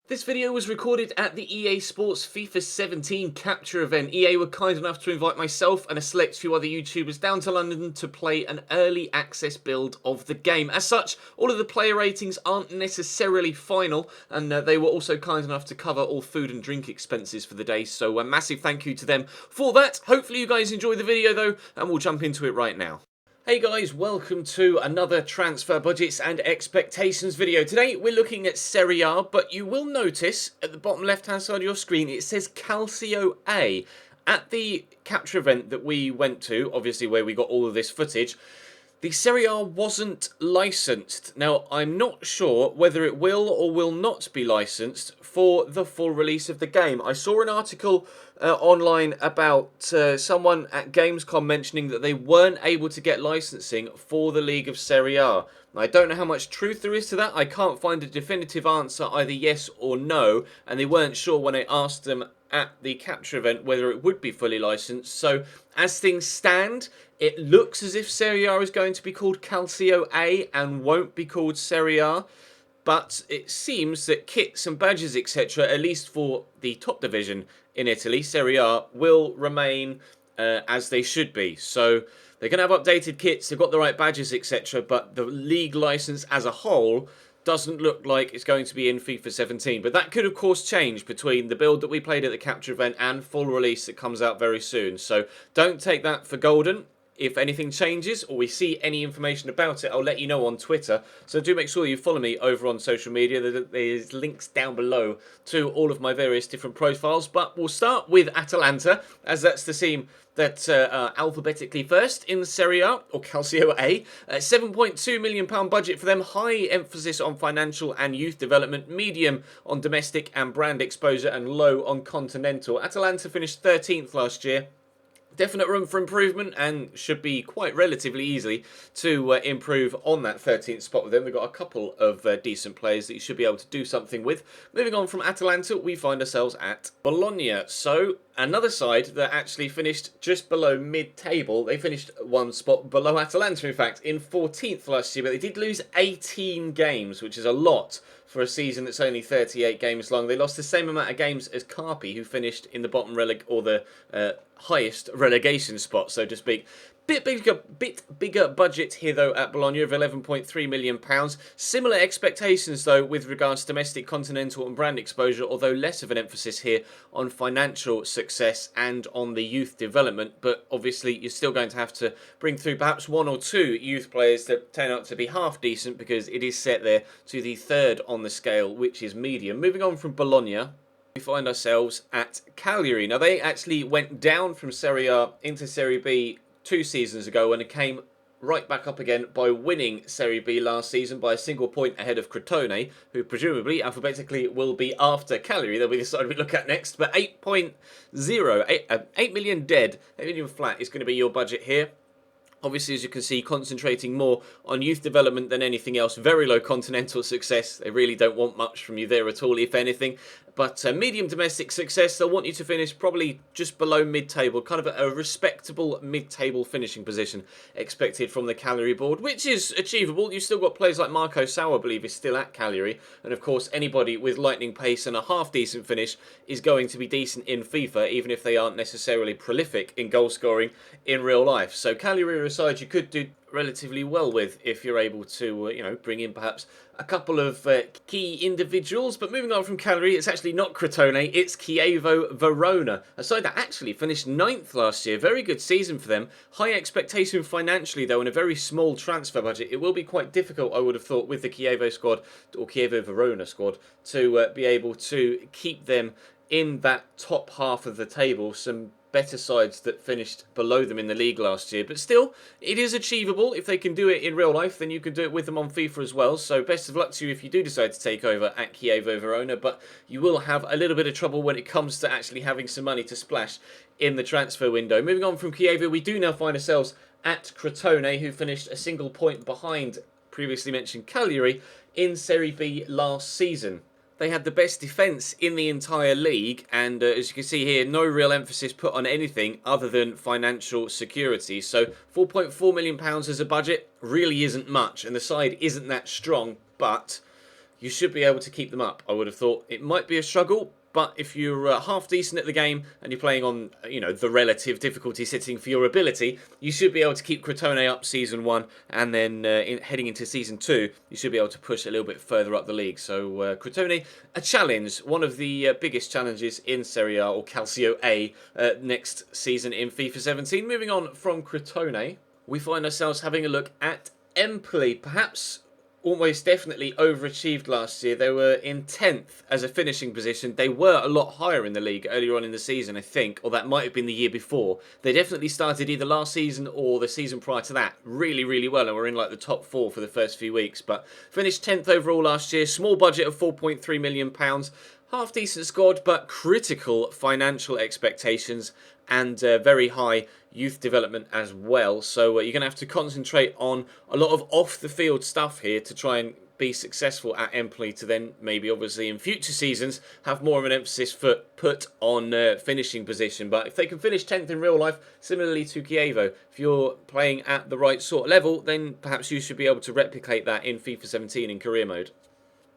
This video was recorded at the EA Sports FIFA 17 capture event. EA were kind enough to invite myself and a select few other YouTubers down to London to play an early access build of the game. As such, all of the player ratings aren't necessarily final, and they were also kind enough to cover all food and drink expenses for the day, so a massive thank you to them for that. Hopefully you guys enjoy the video though, and we'll jump into it right now. Hey guys, welcome to another transfer budgets and expectations video. Today we're looking at Serie A, but you will notice at the bottom left hand side of your screen it says Calcio A. At the capture event that we went to, obviously where we got all of this footage, the Serie A wasn't licensed. Now, I'm not sure whether it will or will not be licensed for the full release of the game. I saw an article online about someone at Gamescom mentioning that they weren't able to get licensing for the League of Serie A. I don't know how much truth there is to that. I can't find a definitive answer, either yes or no, and they weren't sure when I asked them at the capture event whether it would be fully licensed. So as things stand, it looks as if Serie A is going to be called Calcio A and won't be called Serie A, but it seems that kits and badges etc., at least for the top division in Italy, Serie A, will remain as they should be. So they're going to have updated kits, they've got the right badges etc., but the league license as a whole doesn't look like it's going to be in FIFA 17. But that could, of course, change between the build that we played at the capture event and full release that comes out very soon. So don't take that for golden. If anything changes or we see any information about it, I'll let you know on Twitter. So do make sure you follow me over on social media. There's links down below to all of my various different profiles. But we'll start with Atalanta, as that's the team that alphabetically first in the Serie A, or Calcio A. £7.2 million budget for them, high emphasis on financial and youth development, medium on domestic and brand exposure, and low on continental. Atalanta finished 13th last year. Definite room for improvement and should be quite relatively easy to improve on that 13th spot with them. We've got a couple of decent players that you should be able to do something with. Moving on from Atalanta, we find ourselves at Bologna. So another side that actually finished just below mid-table. They finished one spot below Atalanta, in fact, in 14th last year, but they did lose 18 games, which is a lot for a season that's only 38 games long. They lost the same amount of games as Carpi, who finished in the bottom highest relegation spot, so to speak. Bit bigger budget here though at Bologna of £11.3 million. Similar expectations though with regards to domestic, continental and brand exposure, although less of an emphasis here on financial success and on the youth development. But obviously you're still going to have to bring through perhaps one or two youth players that turn out to be half decent, because it is set there to the third on the scale, which is medium. Moving on from Bologna, we find ourselves at Cagliari. Now they actually went down from Serie A into Serie B 2 seasons ago, and it came right back up again by winning Serie B last season by a single point ahead of Crotone, who presumably alphabetically will be after Cagliari. They'll be the side we look at next. But 8 million dead, 8 million flat is going to be your budget here. Obviously, as you can see, concentrating more on youth development than anything else. Very low continental success. They really don't want much from you there at all, if anything. But medium domestic success, they'll want you to finish probably just below mid-table. Kind of a respectable mid-table finishing position expected from the Cagliari board, which is achievable. You've still got players like Marco Sau, I believe, is still at Cagliari. And of course, anybody with lightning pace and a half-decent finish is going to be decent in FIFA, even if they aren't necessarily prolific in goal scoring in real life. So Cagliari are a side you could do relatively well with if you're able to, bring in perhaps a couple of key individuals. But moving on from Cagliari, it's actually not Crotone, it's Chievo Verona, a side that actually finished 9th last year. Very good season for them. High expectation financially, though, and a very small transfer budget. It will be quite difficult, I would have thought, with the Chievo squad, or Chievo Verona squad, to be able to keep them in that top half of the table. Some better sides that finished below them in the league last year, but still, it is achievable. If they can do it in real life, then you can do it with them on FIFA as well. So best of luck to you if you do decide to take over at Chievo Verona, but you will have a little bit of trouble when it comes to actually having some money to splash in the transfer window. Moving on from Chievo, we do now find ourselves at Crotone, who finished a single point behind previously mentioned Cagliari in Serie B last season. They had the best defence in the entire league, and as you can see here, no real emphasis put on anything other than financial security. So £4.4 million as a budget really isn't much, and the side isn't that strong, but you should be able to keep them up. I would have thought it might be a struggle, but if you're half decent at the game and you're playing on, the relative difficulty setting for your ability, you should be able to keep Crotone up Season 1, and then heading into Season 2, you should be able to push a little bit further up the league. So Crotone, a challenge, one of the biggest challenges in Serie A or Calcio A next season in FIFA 17. Moving on from Crotone, we find ourselves having a look at Empoli, perhaps almost definitely overachieved last year. They were in 10th as a finishing position. They were a lot higher in the league earlier on in the season, I think, or that might have been the year before. They definitely started either last season or the season prior to that really, really well, and were in like the top 4 for the first few weeks, but finished 10th overall last year. Small budget of £4.3 million. Half decent squad, but critical financial expectations and very high youth development as well. So you're going to have to concentrate on a lot of off-the-field stuff here to try and be successful at Empoli, to then maybe obviously in future seasons have more of an emphasis put on finishing position. But if they can finish 10th in real life, similarly to Chievo, if you're playing at the right sort of level, then perhaps you should be able to replicate that in FIFA 17 in career mode.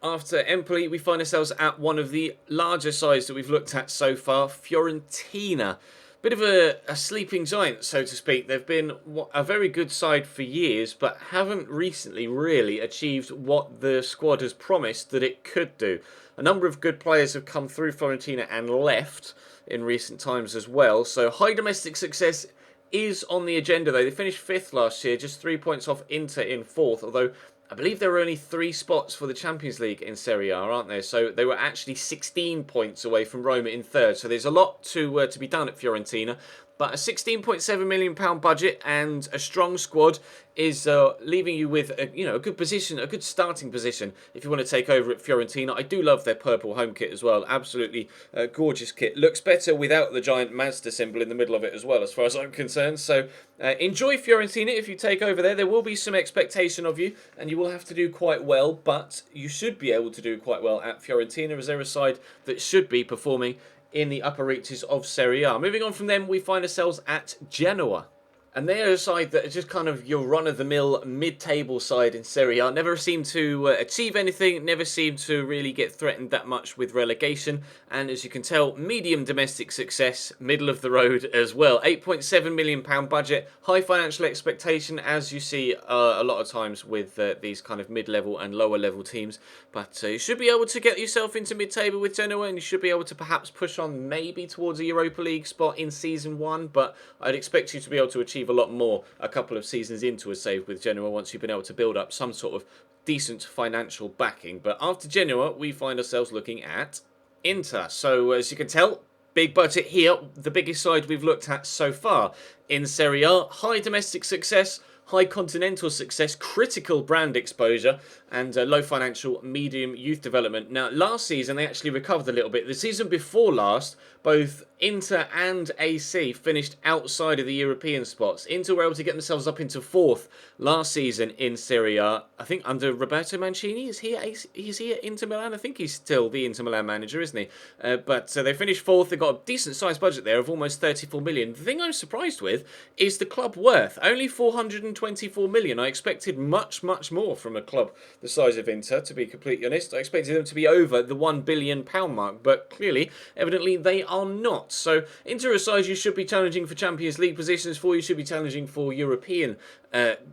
After Empoli, we find ourselves at one of the larger sides that we've looked at so far, Fiorentina. Bit of a sleeping giant, so to speak. They've been a very good side for years, but haven't recently really achieved what the squad has promised that it could do. A number of good players have come through Fiorentina and left in recent times as well, so high domestic success is on the agenda though. They finished 5th last year, just 3 points off Inter in 4th, although I believe there were only 3 spots for the Champions League in Serie A, aren't there? So they were actually 16 points away from Roma in 3rd. So there's a lot to be done at Fiorentina. But a £16.7 million budget and a strong squad is leaving you with a good position, a good starting position if you want to take over at Fiorentina. I do love their purple home kit as well. Absolutely gorgeous kit. Looks better without the giant Mazda symbol in the middle of it as well, as far as I'm concerned. So enjoy Fiorentina if you take over there. There will be some expectation of you, and you will have to do quite well, but you should be able to do quite well at Fiorentina, as they're a side that should be performing in the upper reaches of Serie A. Moving on from them, we find ourselves at Genoa. And they are a side that is just kind of your run-of-the-mill mid-table side in Serie A. Never seem to achieve anything, never seem to really get threatened that much with relegation. And as you can tell, medium domestic success, middle of the road as well. £8.7 million budget, high financial expectation, as you see a lot of times with these kind of mid-level and lower-level teams. But you should be able to get yourself into mid-table with Genoa, and you should be able to perhaps push on maybe towards a Europa League spot in Season 1. But I'd expect you to be able to achieve a lot more a couple of seasons into a save with Genoa once you've been able to build up some sort of decent financial backing. But after Genoa, we find ourselves looking at Inter. So as you can tell, big budget here, the biggest side we've looked at so far in Serie A. High domestic success, high continental success, critical brand exposure, and low financial medium youth development. Now, last season, they actually recovered a little bit. The season before last, both Inter and AC finished outside of the European spots. Inter were able to get themselves up into 4th last season in Serie A. I think under Roberto Mancini. Is he at Inter Milan? I think he's still the Inter Milan manager, isn't he? But they finished 4th. They got a decent sized budget there of almost 34 million. The thing I'm surprised with is the club worth. Only 424 million. I expected much, much more from a club the size of Inter, to be completely honest. I expected them to be over the £1 billion mark, but clearly, evidently, they are not. So, Inter are a side you should be challenging for Champions League positions for. You should be challenging for European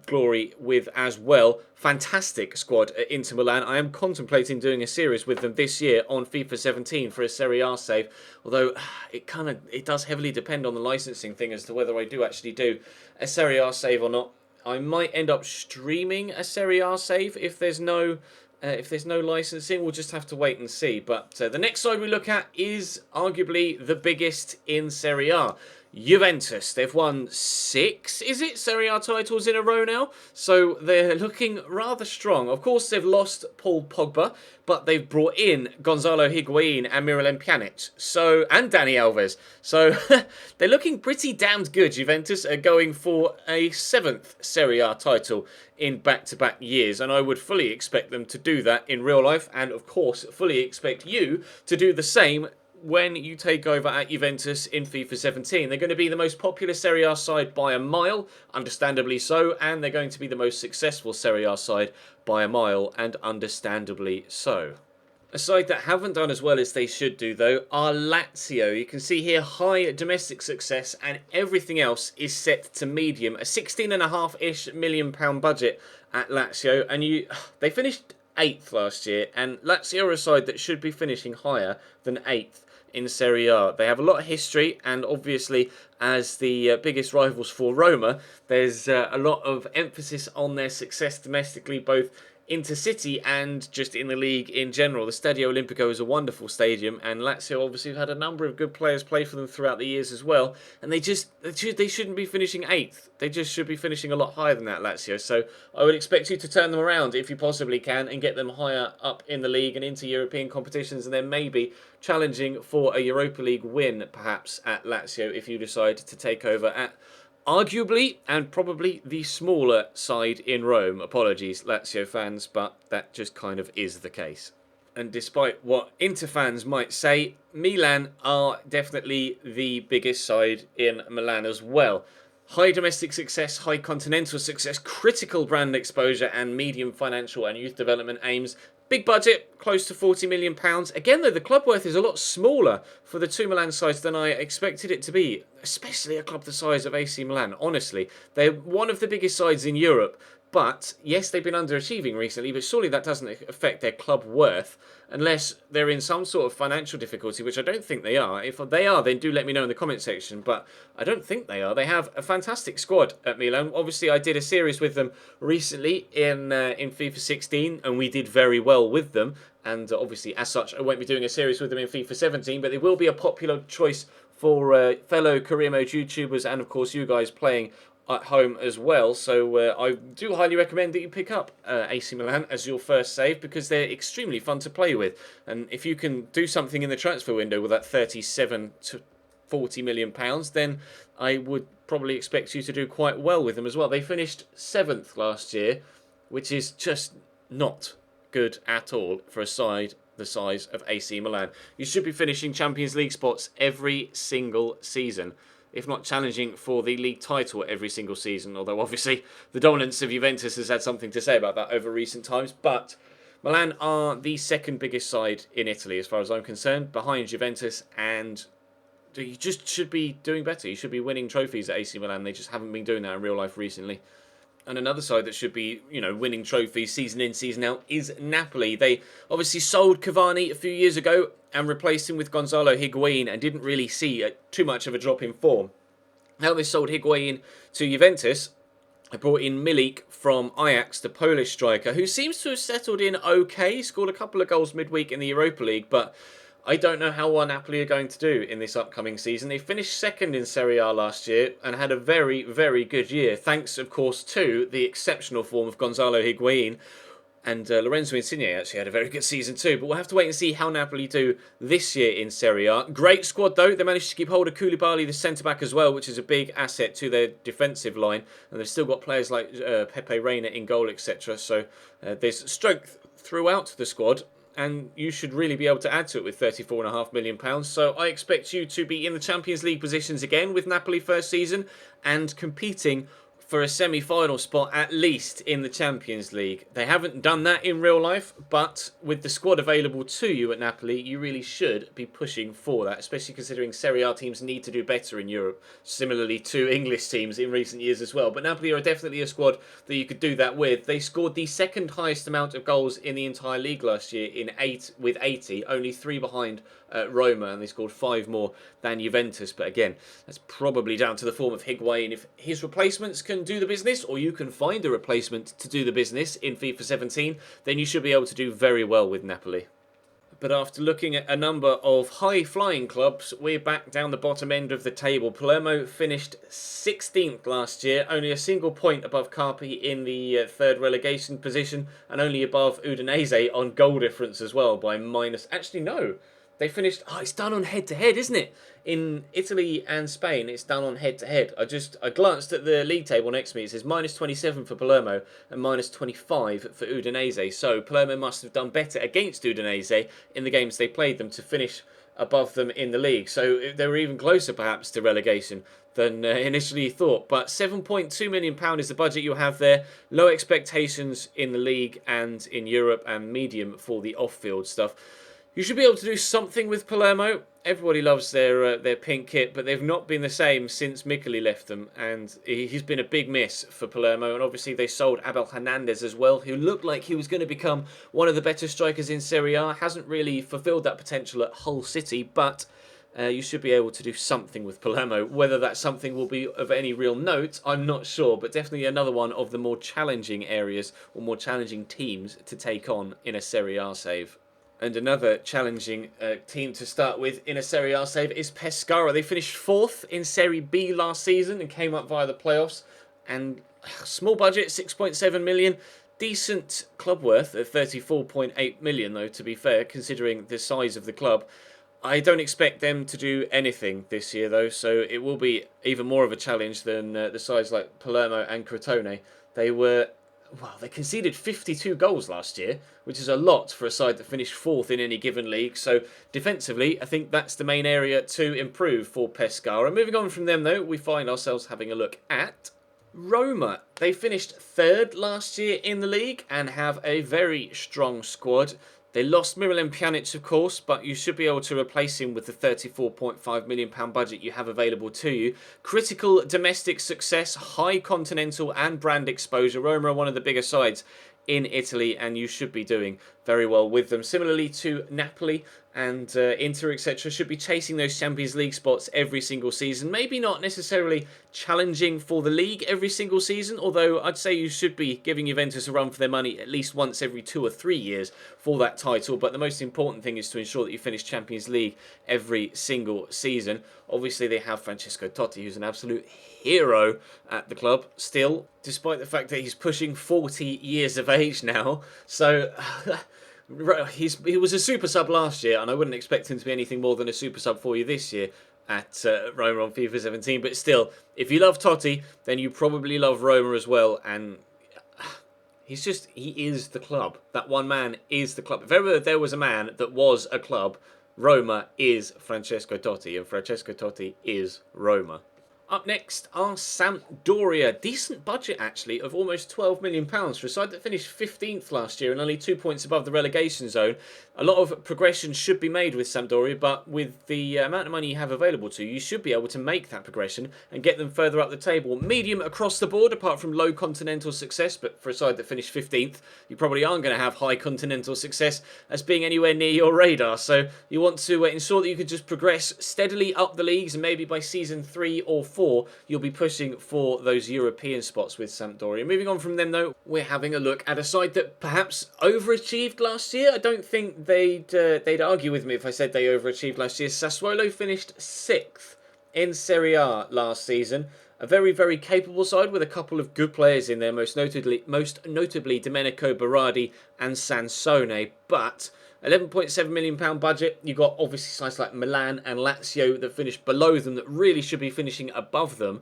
glory with as well. Fantastic squad at Inter Milan. I am contemplating doing a series with them this year on FIFA 17 for a Serie A save, although it does heavily depend on the licensing thing as to whether I do actually do a Serie A save or not. I might end up streaming a Serie A save if there's no licensing. We'll just have to wait and see. But the next side we look at is arguably the biggest in Serie A. Juventus. They've won 6, is it, Serie A titles in a row now? So they're looking rather strong. Of course, they've lost Paul Pogba, but they've brought in Gonzalo Higuain and Miralem Pjanic, and Dani Alves. So they're looking pretty damned good. Juventus are going for a 7th Serie A title in back-to-back years, and I would fully expect them to do that in real life, and of course fully expect you to do the same when you take over at Juventus in FIFA 17. They're going to be the most popular Serie A side by a mile, understandably so, and they're going to be the most successful Serie A side by a mile, and understandably so. A side that haven't done as well as they should do, though, are Lazio. You can see here high domestic success, and everything else is set to medium. A £16.5-ish million budget at Lazio, and they finished 8th last year, and Lazio are a side that should be finishing higher than 8th in Serie A. They have a lot of history, and obviously, as the biggest rivals for Roma, there's a lot of emphasis on their success domestically, both intercity and just in the league in general. The Stadio Olimpico is a wonderful stadium, and Lazio obviously have had a number of good players play for them throughout the years as well, and they shouldn't be finishing 8th. They just should be finishing a lot higher than that, Lazio. So I would expect you to turn them around if you possibly can and get them higher up in the league and into European competitions, and then maybe challenging for a Europa League win perhaps at Lazio if you decide to take over at arguably and probably the smaller side in Rome. Apologies, Lazio fans, but that just kind of is the case. And despite what Inter fans might say, Milan are definitely the biggest side in Milan as well. High domestic success, high continental success, critical brand exposure, and medium financial and youth development aims. Big budget, close to £40 million. Again, though, the club worth is a lot smaller for the two Milan sides than I expected it to be, especially a club the size of AC Milan. Honestly, they're one of the biggest sides in Europe, but yes, they've been underachieving recently, but surely that doesn't affect their club worth unless they're in some sort of financial difficulty, which I don't think they are. If they are, then do let me know in the comment section, but I don't think they are. They have a fantastic squad at Milan. Obviously, I did a series with them recently in FIFA 16, and we did very well with them, and obviously, as such, I won't be doing a series with them in FIFA 17, but they will be a popular choice for fellow career mode YouTubers and, of course, you guys playing at home as well. So I do highly recommend that you pick up AC Milan as your first save, because they're extremely fun to play with, and if you can do something in the transfer window with that 37 to 40 million pounds, then I would probably expect you to do quite well with them as well. They finished 7th last year, which is just not good at all for a side the size of AC Milan. You should be finishing Champions League spots every single season, if not challenging for the league title every single season, although obviously the dominance of Juventus has had something to say about that over recent times. But Milan are the second biggest side in Italy as far as I'm concerned, behind Juventus, and you just should be doing better. You should be winning trophies at AC Milan. They just haven't been doing that in real life recently. And another side that should be, winning trophies season in, season out is Napoli. They obviously sold Cavani a few years ago and replaced him with Gonzalo Higuain and didn't really see too much of a drop in form. Now they sold Higuain to Juventus. They brought in Milik from Ajax, the Polish striker, who seems to have settled in okay. Scored a couple of goals midweek in the Europa League, but I don't know how well Napoli are going to do in this upcoming season. They finished second in Serie A last year and had a very, very good year, thanks, of course, to the exceptional form of Gonzalo Higuain. And Lorenzo Insigne actually had a very good season too. But we'll have to wait and see how Napoli do this year in Serie A. Great squad though. They managed to keep hold of Koulibaly, the centre-back as well, which is a big asset to their defensive line. And they've still got players like Pepe Reina in goal, etc. So there's strength throughout the squad, and you should really be able to add to it with £34.5 million. So I expect you to be in the Champions League positions again with Napoli first season and competing for a semi-final spot at least in the Champions League. They haven't done that in real life, but with the squad available to you at Napoli, you really should be pushing for that, especially considering Serie A teams need to do better in Europe, similarly to English teams in recent years as well. But Napoli are definitely a squad that you could do that with. They scored the second highest amount of goals in the entire league last year with 80, only 3 behind Roma, and they scored 5 more than Juventus. But again, that's probably down to the form of Higuain. If his replacements can do the business, or you can find a replacement to do the business in FIFA 17, then you should be able to do very well with Napoli. But after looking at a number of high-flying clubs, we're back down the bottom end of the table. Palermo finished 16th last year, only a single point above Carpi in the third relegation position, and only above Udinese on goal difference as well by minus... Actually, no. They finished. Oh, it's done on head-to-head, isn't it? In Italy and Spain, it's done on head-to-head. I glanced at the league table next to me. It says -27 for Palermo and -25 for Udinese. So Palermo must have done better against Udinese in the games they played them to finish above them in the league. So they were even closer, perhaps, to relegation than initially thought. But £7.2 million is the budget you have there. Low expectations in the league and in Europe, and medium for the off-field stuff. You should be able to do something with Palermo. Everybody loves their pink kit, but they've not been the same since Micheli left them, and he's been a big miss for Palermo. And obviously they sold Abel Hernandez as well, who looked like he was going to become one of the better strikers in Serie A. Hasn't really fulfilled that potential at Hull City, but you should be able to do something with Palermo. Whether that something will be of any real note, I'm not sure, but definitely another one of the more challenging areas or more challenging teams to take on in a Serie A save. And another challenging team to start with in a Serie A save is Pescara. They finished 4th in Serie B last season and came up via the playoffs. And small budget, 6.7 million. Decent club worth at 34.8 million, though, to be fair, considering the size of the club. I don't expect them to do anything this year, though, so it will be even more of a challenge than the sides like Palermo and Crotone. They conceded 52 goals last year, which is a lot for a side that finished 4th in any given league. So defensively, I think that's the main area to improve for Pescara. Moving on from them, though, we find ourselves having a look at Roma. They finished 3rd last year in the league and have a very strong squad. They lost Miralem Pjanic, of course, but you should be able to replace him with the £34.5 million budget you have available to you. Critical domestic success, high continental and brand exposure. Roma are one of the bigger sides in Italy, and you should be doing very well with them. Similarly to Napoli and Inter, etc., should be chasing those Champions League spots every single season. Maybe not necessarily challenging for the league every single season, although I'd say you should be giving Juventus a run for their money at least once every 2 or 3 years for that title. But the most important thing is to ensure that you finish Champions League every single season. Obviously, they have Francesco Totti, who's an absolute hero at the club still, despite the fact that he's pushing 40 years of age now. So he was a super sub last year, and I wouldn't expect him to be anything more than a super sub for you this year at Roma on FIFA 17. But still, if you love Totti, then you probably love Roma as well. And he is the club. That one man is the club. If ever there was a man that was a club, Roma is Francesco Totti, and Francesco Totti is Roma. Up next are Sampdoria. Decent budget, actually, of almost £12 million for a side that finished 15th last year and only 2 points above the relegation zone. A lot of progression should be made with Sampdoria, but with the amount of money you have available to you, you should be able to make that progression and get them further up the table. Medium across the board, apart from low continental success, but for a side that finished 15th, you probably aren't going to have high continental success as being anywhere near your radar. So you want to ensure that you can just progress steadily up the leagues, and maybe by season 3 or 4, you'll be pushing for those European spots with Sampdoria. Moving on from them, though, we're having a look at a side that perhaps overachieved last year. I don't think they'd argue with me if I said they overachieved last year. Sassuolo finished 6th in Serie A last season. A very, very capable side with a couple of good players in there, most notably Domenico Berardi and Sansone. But £11.7 million budget. You've got obviously sides like Milan and Lazio that finished below them that really should be finishing above them.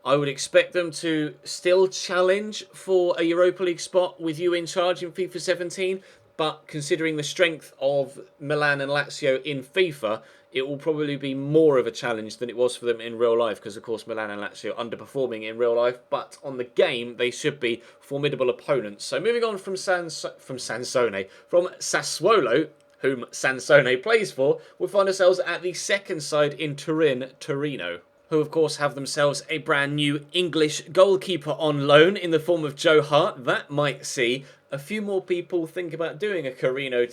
I would expect them to still challenge for a Europa League spot with you in charge in FIFA 17. But considering the strength of Milan and Lazio in FIFA, it will probably be more of a challenge than it was for them in real life, because of course Milan and Lazio are underperforming in real life, but on the game they should be formidable opponents. So moving on from Sassuolo, whom Sansone plays for, we'll find ourselves at the second side in Turin, Torino, who of course have themselves a brand new English goalkeeper on loan in the form of Joe Hart. That might see a few more people think about doing a Carino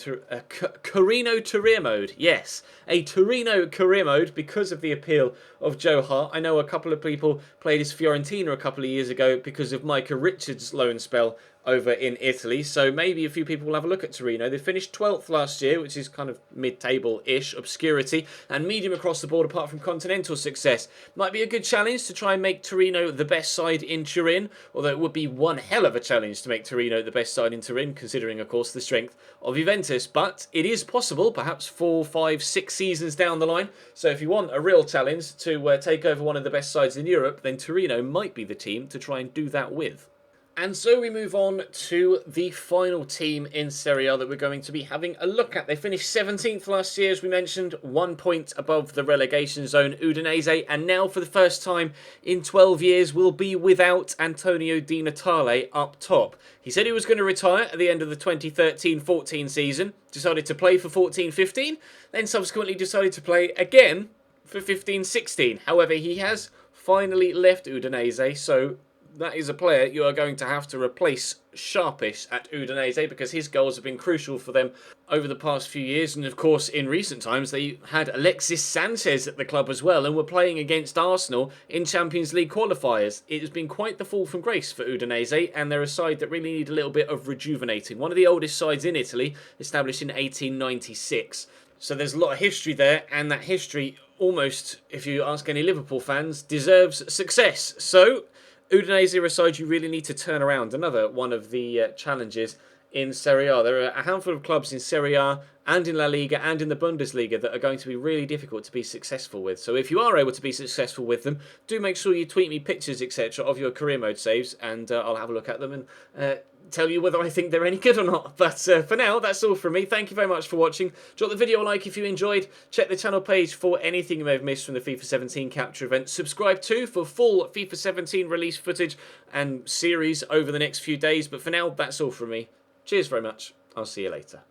career mode. Yes, a Torino career mode because of the appeal of Joe Hart. I know a couple of people played as Fiorentina a couple of years ago because of Micah Richards' loan spell over in Italy, so maybe a few people will have a look at Torino. They finished 12th last year, which is kind of mid-table-ish obscurity, and medium across the board apart from continental success. Might be a good challenge to try and make Torino the best side in Turin, although it would be one hell of a challenge to make Torino the best side in Turin, considering, of course, the strength of Juventus. But it is possible, perhaps 4, 5, 6 seasons down the line. So if you want a real challenge to take over one of the best sides in Europe, then Torino might be the team to try and do that with. And so we move on to the final team in Serie A that we're going to be having a look at. They finished 17th last year, as we mentioned, 1 point above the relegation zone, Udinese, and now for the first time in 12 years will be without Antonio Di Natale up top. He said he was going to retire at the end of the 2013-14 season, decided to play for 14-15, then subsequently decided to play again for 15-16. However, he has finally left Udinese, so that is a player you are going to have to replace sharpish at Udinese, because his goals have been crucial for them over the past few years. And of course, in recent times, they had Alexis Sanchez at the club as well and were playing against Arsenal in Champions League qualifiers. It has been quite the fall from grace for Udinese, and they're a side that really need a little bit of rejuvenating. One of the oldest sides in Italy, established in 1896. So there's a lot of history there, and that history almost, if you ask any Liverpool fans, deserves success. So Udinese are a side you really need to turn around. Another one of the challenges in Serie A. There are a handful of clubs in Serie A and in La Liga and in the Bundesliga that are going to be really difficult to be successful with. So if you are able to be successful with them, do make sure you tweet me pictures, etc. of your career mode saves, and I'll have a look at them and tell you whether I think they're any good or not. But for now, that's all from me. Thank you very much for watching. Drop the video a like if you enjoyed. Check the channel page for anything you may have missed from the FIFA 17 capture event. Subscribe too for full FIFA 17 release footage and series over the next few days. But for now, that's all from me. Cheers very much. I'll see you later.